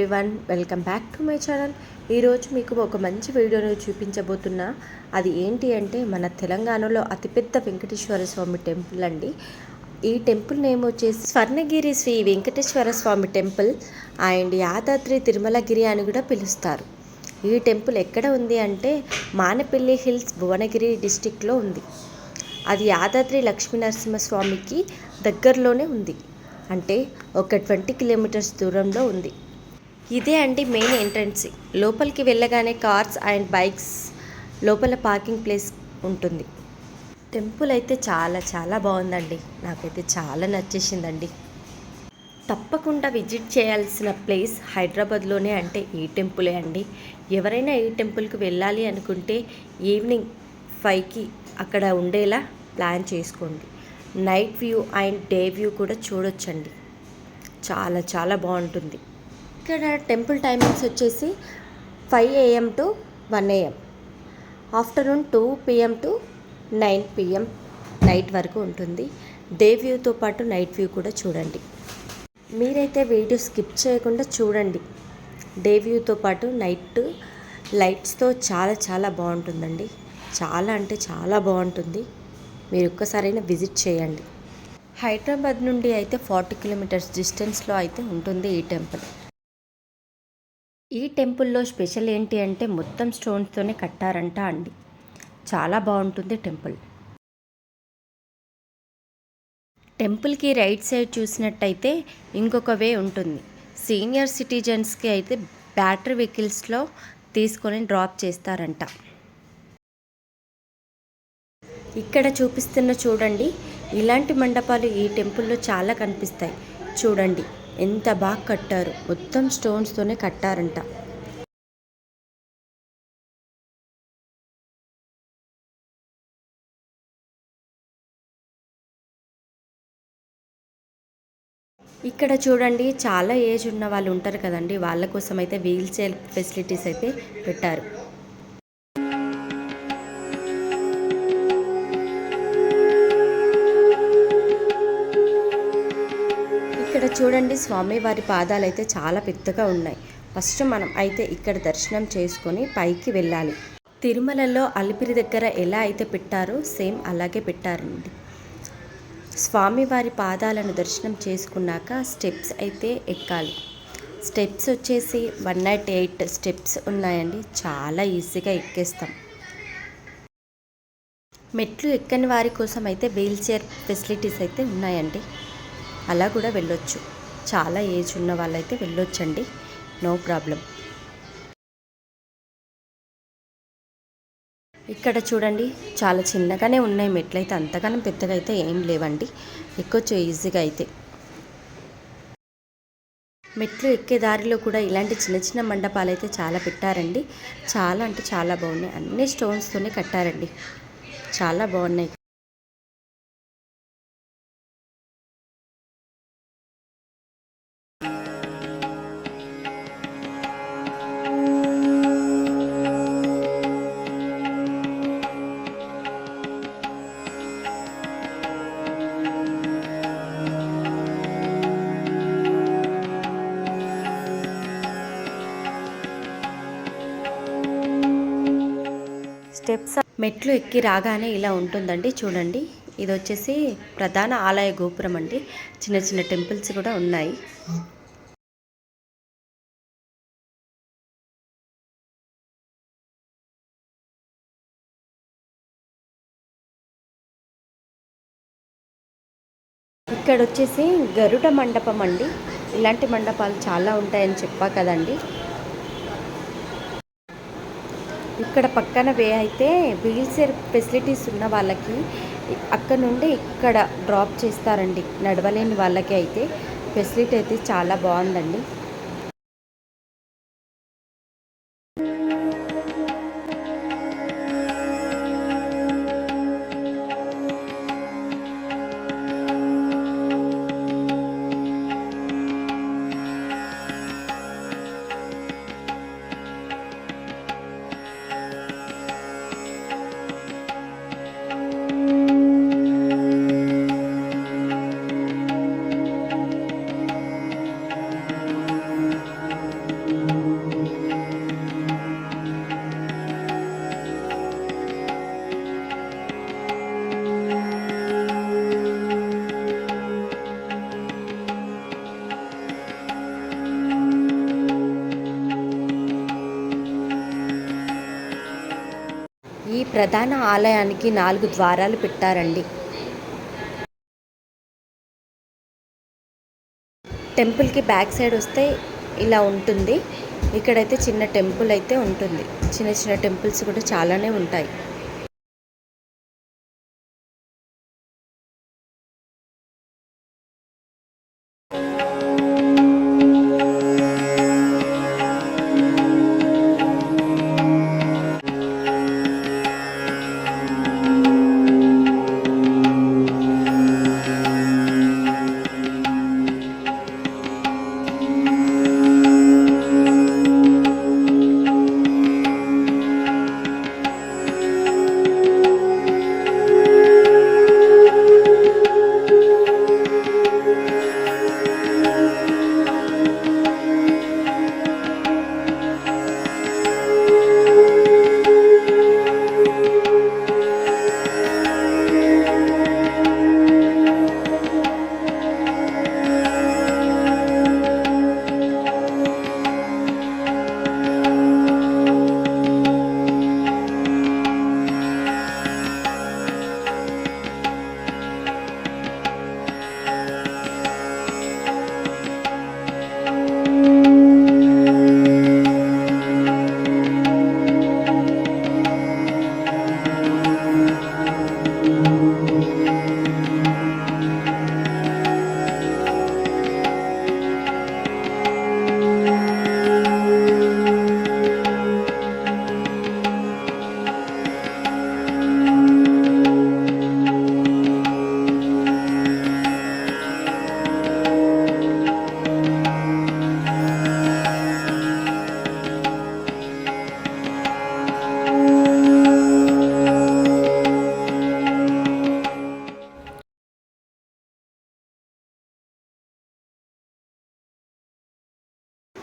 Everyone, welcome back to my channel. ఈరోజు మీకు ఒక మంచి వీడియోను చూపించబోతున్నా. అది ఏంటి అంటే మన తెలంగాణలో అతిపెద్ద వెంకటేశ్వర స్వామి టెంపుల్ అండి. ఈ టెంపుల్ నేమ్ వచ్చేసి స్వర్ణగిరి శ్రీ వెంకటేశ్వర స్వామి టెంపుల్ అండ్ యాదాద్రి తిరుమలగిరి అని కూడా పిలుస్తారు. ఈ టెంపుల్ ఎక్కడ ఉంది అంటే మానపల్లి హిల్స్, భువనగిరి డిస్టిక్లో ఉంది. అది యాదాద్రి లక్ష్మీనరసింహస్వామికి దగ్గరలోనే ఉంది, అంటే ఒక 20 కిలోమీటర్స్ దూరంలో ఉంది. ఇదే అండి మెయిన్ ఎంట్రన్స్. లోపలికి వెళ్ళగానే కార్స్ అండ్ బైక్స్ లోపల పార్కింగ్ ప్లేస్ ఉంటుంది. టెంపుల్ అయితే చాలా చాలా బాగుందండి, నాకైతే చాలా నచ్చేసిందండి. తప్పకుండా విజిట్ చేయాల్సిన ప్లేస్ హైదరాబాద్లోనే అంటే ఈ టెంపులే అండి. ఎవరైనా ఈ టెంపుల్కి వెళ్ళాలి అనుకుంటే ఈవినింగ్ 5కి అక్కడ ఉండేలా ప్లాన్ చేసుకోండి. Night view and day view కూడా చూడొచ్చండి, చాలా చాలా బాగుంటుంది. ఇక్కడ టెంపుల్ టైమింగ్స్ వచ్చేసి 5 AM to 1 AM, afternoon 2 PM to 9 PM night వరకు ఉంటుంది. డే వ్యూతో పాటు నైట్ వ్యూ కూడా చూడండి. మీరైతే వీడియో స్కిప్ చేయకుండా చూడండి. డే వ్యూతో పాటు నైట్ లైట్స్తో చాలా చాలా బాగుంటుందండి. చాలా అంటే చాలా బాగుంటుంది. మీరు ఒక్కసారైనా విజిట్ చేయండి. హైదరాబాద్ నుండి అయితే 40 కిలోమీటర్స్ డిస్టెన్స్లో అయితే ఉంటుంది ఈ టెంపుల్. ఈ టెంపుల్లో స్పెషల్ ఏంటి అంటే మొత్తం స్టోన్స్తోనే కట్టారంట అండి. చాలా బాగుంటుంది టెంపుల్. టెంపుల్కి రైట్ సైడ్ చూసినట్టయితే ఇంకొక వే ఉంటుంది. సీనియర్ సిటిజన్స్కి అయితే బ్యాటరీ వెహికల్స్లో తీసుకొని డ్రాప్ చేస్తారంట. ఇక్కడ చూపిస్తున్న చూడండి, ఇలాంటి మండపాలు ఈ టెంపుల్లో చాలా కనిపిస్తాయి. చూడండి ఎంత బాగా కట్టారు, మొత్తం స్టోన్స్తోనే కట్టారంట. ఇక్కడ చూడండి, చాలా ఏజ్ ఉన్న వాళ్ళు ఉంటారు కదండి, వాళ్ళ కోసం అయితే వీల్ చైర్ ఫెసిలిటీస్ అయితే పెట్టారు. ఇక్కడ చూడండి, స్వామివారి పాదాలు అయితే చాలా పెద్దగా ఉన్నాయి. ఫస్ట్ మనం అయితే ఇక్కడ దర్శనం చేసుకొని పైకి వెళ్ళాలి. తిరుమలలో అలిపిరి దగ్గర ఎలా అయితే పెట్టారో సేమ్ అలాగే పెట్టారండి. స్వామివారి పాదాలను దర్శనం చేసుకున్నాక స్టెప్స్ అయితే ఎక్కాలి. స్టెప్స్ వచ్చేసి 108 స్టెప్స్ ఉన్నాయండి. చాలా ఈజీగా ఎక్కేస్తాం. మెట్లు ఎక్కని వారి కోసం అయితే వీల్ చైర్ ఫెసిలిటీస్ అయితే ఉన్నాయండి, అలా కూడా వెళ్ళొచ్చు. చాలా ఏజ్ ఉన్న వాళ్ళైతే వెళ్ళొచ్చండి, నో ప్రాబ్లం. ఇక్కడ చూడండి, చాలా చిన్నగానే ఉన్నాయి మెట్లు అయితే, అంతగానం పెద్దగా అయితే ఏం లేవండి, ఎక్కొచ్చు ఈజీగా అయితే. మెట్లు ఎక్కే దారిలో కూడా ఇలాంటి చిన్న చిన్న మండపాలు అయితే చాలా పెట్టారండి. చాలా అంటే చాలా బాగున్నాయి. అన్ని స్టోన్స్తోనే కట్టారండి, చాలా బాగున్నాయి. స్టెప్స్ మెట్లు ఎక్కి రాగానే ఇలా ఉంటుందండి. చూడండి, ఇది వచ్చేసి ప్రధాన ఆలయ గోపురం అండి. చిన్న చిన్న టెంపుల్స్ కూడా ఉన్నాయి. ఇక్కడ వచ్చేసి గరుడ మండపం అండి. ఇలాంటి మండపాలు చాలా ఉంటాయని చెప్పా కదండి. ఇక్కడ పక్కన వే అయితే వీల్ చైర్ ఫెసిలిటీస్ ఉన్న వాళ్ళకి అక్కడ నుండి ఇక్కడ డ్రాప్ చేస్తారండి. నడవలేని వాళ్ళకి అయితే ఫెసిలిటీ అయితే చాలా బాగుందండి. ప్రధాన ఆలయానికి 4 ద్వారాలు పెట్టారండి. టెంపుల్కి బ్యాక్ సైడ్ వస్తే ఇలా ఉంటుంది. ఇక్కడైతే చిన్న టెంపుల్ అయితే ఉంటుంది. చిన్న చిన్న టెంపుల్స్ కూడా చాలానే ఉంటాయి.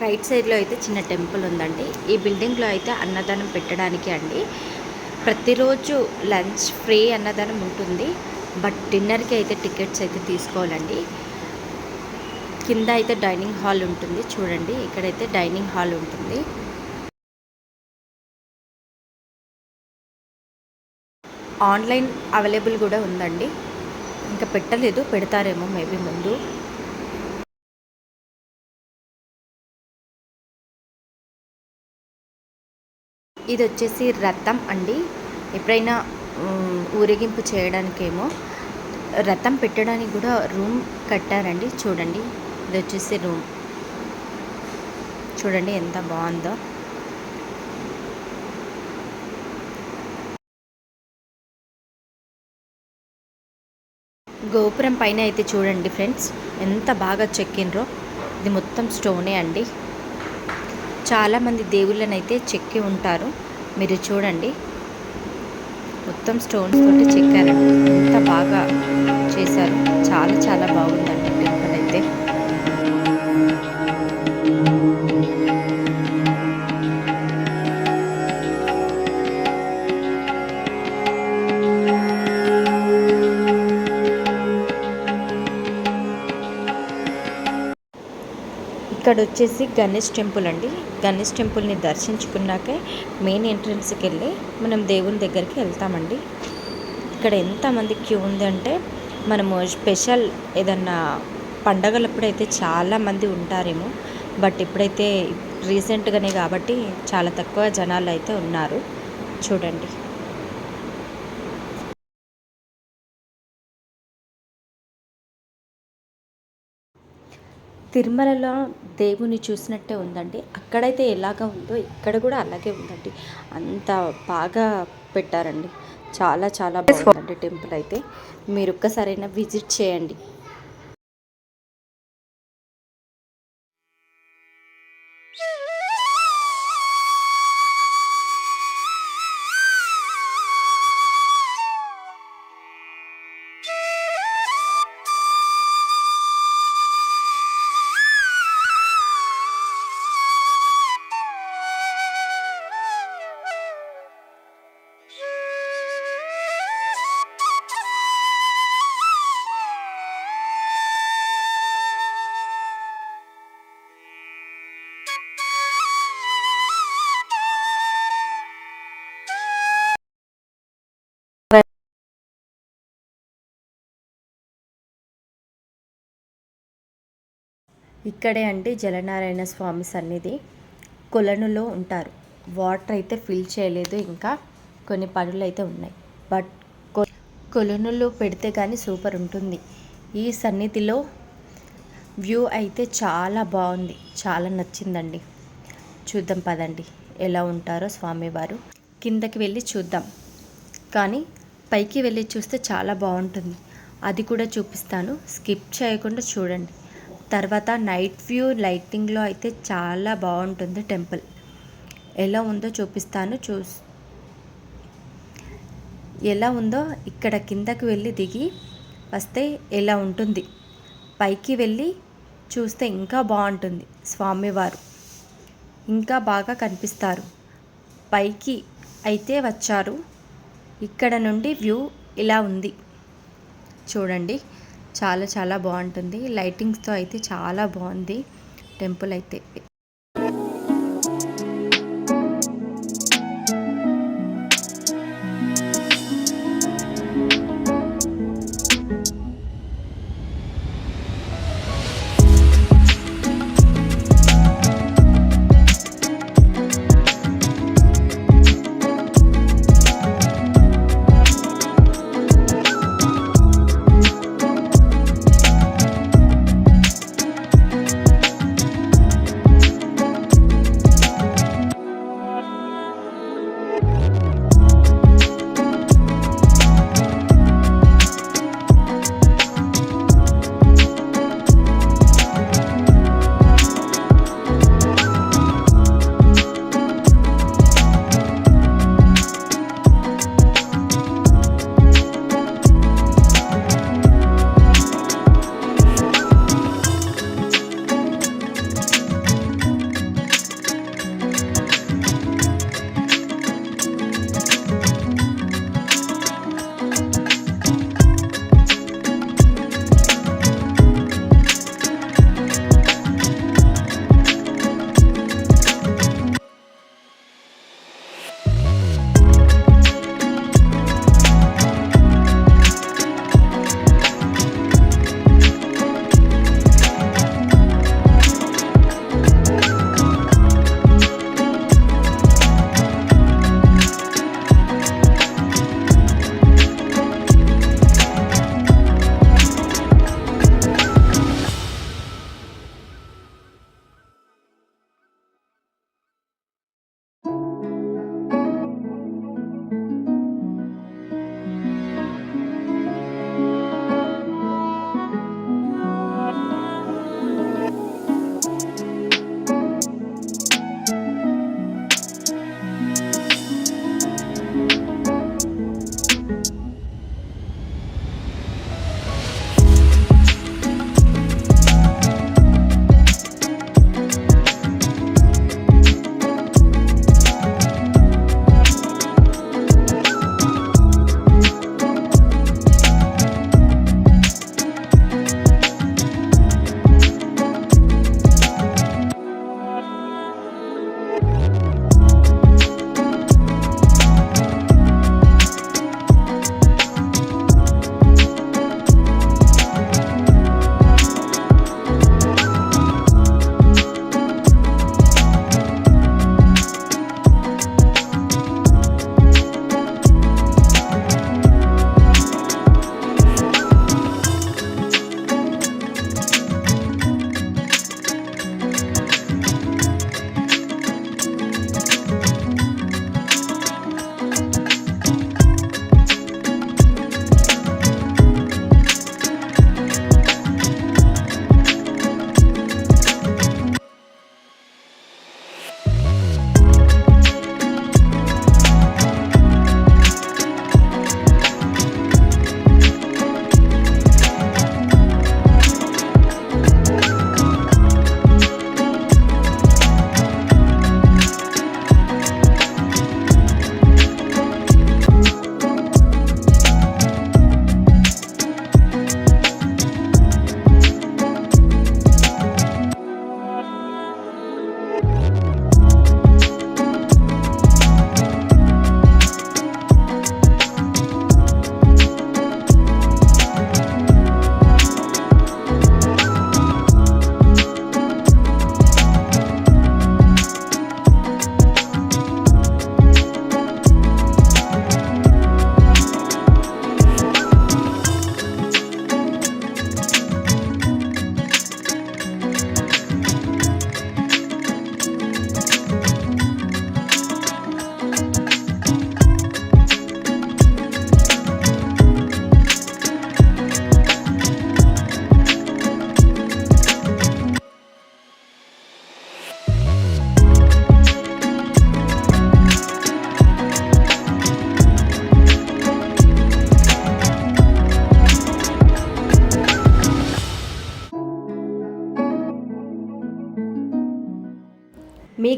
రైట్ సైడ్లో అయితే చిన్న టెంపుల్ ఉందండి. ఈ బిల్డింగ్లో అయితే అన్నదానం పెట్టడానికి అండి. ప్రతిరోజు లంచ్ ఫ్రీ అన్నదానం ఉంటుంది. బట్ డిన్నర్కి అయితే టికెట్స్ అయితే తీసుకోవాలండి. కింద అయితే డైనింగ్ హాల్ ఉంటుంది. చూడండి, ఇక్కడైతే డైనింగ్ హాల్ ఉంటుంది. ఆన్లైన్ అవైలబుల్ కూడా ఉందండి. ఇంకా పెట్టలేదు, పెడతారేమో మేబీ ముందు. ఇది వచ్చేసి రథం అండి. ఎప్పుడైనా ఊరేగింపు చేయడానికేమో రథం పెట్టడానికి కూడా రూమ్ కట్టారండి. చూడండి, ఇది వచ్చేసి రూమ్. చూడండి ఎంత బాగుందో. గోపురం పైన అయితే చూడండి ఫ్రెండ్స్, ఎంత బాగా చెక్కిండ్రో. ఇది మొత్తం స్టోనే అండి. చాలామంది దేవుళ్ళని అయితే చెక్కి ఉంటారు. మీరు చూడండి, మొత్తం స్టోన్స్ తోటి చెక్కారండి. ఎంత బాగా చేశారు. చాలా చాలా బాగుందండి టెంపుల్ అయితే. ఇక్కడ వచ్చేసి గణేష్ టెంపుల్ అండి. గణేష్ టెంపుల్ని దర్శించుకున్నాకే మెయిన్ ఎంట్రన్స్కి వెళ్ళి మనం దేవుని దగ్గరికి వెళ్తామండి. ఇక్కడ ఎంతమంది క్యూ ఉంది అంటే, మనము స్పెషల్ ఏదన్నా పండగలప్పుడైతే చాలామంది ఉంటారేమో. బట్ ఇప్పుడైతే రీసెంట్గానే కాబట్టి చాలా తక్కువ జనాలు అయితే ఉన్నారు. చూడండి, తిరుమలలో దేవుని చూసినట్టే ఉందండి. అక్కడైతే ఎలాగ ఉందో ఇక్కడ కూడా అలాగే ఉందండి. అంత బాగా పెట్టారండి. చాలా చాలా బాగుందండి టెంపుల్ అయితే. మీరు ఒక్కసారైనా విజిట్ చేయండి. ఇక్కడే అండి జలనారాయణ స్వామి సన్నిధి. కొలనులో ఉంటారు. వాటర్ అయితే ఫిల్ చేయలేదు, ఇంకా కొన్ని పనులు అయితే ఉన్నాయి. బట్ కొలనులో పెడితే కానీ సూపర్ ఉంటుంది. ఈ సన్నిధిలో వ్యూ అయితే చాలా బాగుంది, చాలా నచ్చిందండి. చూద్దాం పదండి ఎలా ఉంటారో స్వామివారు. కిందకి వెళ్ళి చూద్దాం, కానీ పైకి వెళ్ళి చూస్తే చాలా బాగుంటుంది. అది కూడా చూపిస్తాను, స్కిప్ చేయకుండా చూడండి. తర్వాత నైట్ వ్యూ లైటింగ్లో అయితే చాలా బాగుంటుంది టెంపుల్. ఎలా ఉందో చూపిస్తాను. ఎలా ఉందో ఇక్కడ కిందకి వెళ్ళి దిగి వస్తే ఎలా ఉంటుంది, పైకి వెళ్ళి చూస్తే ఇంకా బాగుంటుంది. స్వామివారు ఇంకా బాగా కనిపిస్తారు. పైకి అయితే వచ్చారు, ఇక్కడ నుండి వ్యూ ఇలా ఉంది చూడండి. చాలా చాలా బాగుంటుంది. లైటింగ్స్తో అయితే చాలా బాగుంది టెంపుల్ అయితే.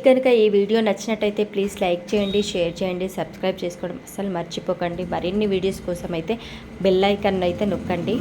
మీకు కనుక ఈ వీడియో నచ్చినట్టయితే ప్లీజ్ లైక్ చేయండి, షేర్ చేయండి, సబ్స్క్రైబ్ చేసుకోవడం అస్సలు మర్చిపోకండి. మరిన్ని వీడియోస్ కోసం అయితే బెల్ ఐకాన్ అయితే నొక్కండి.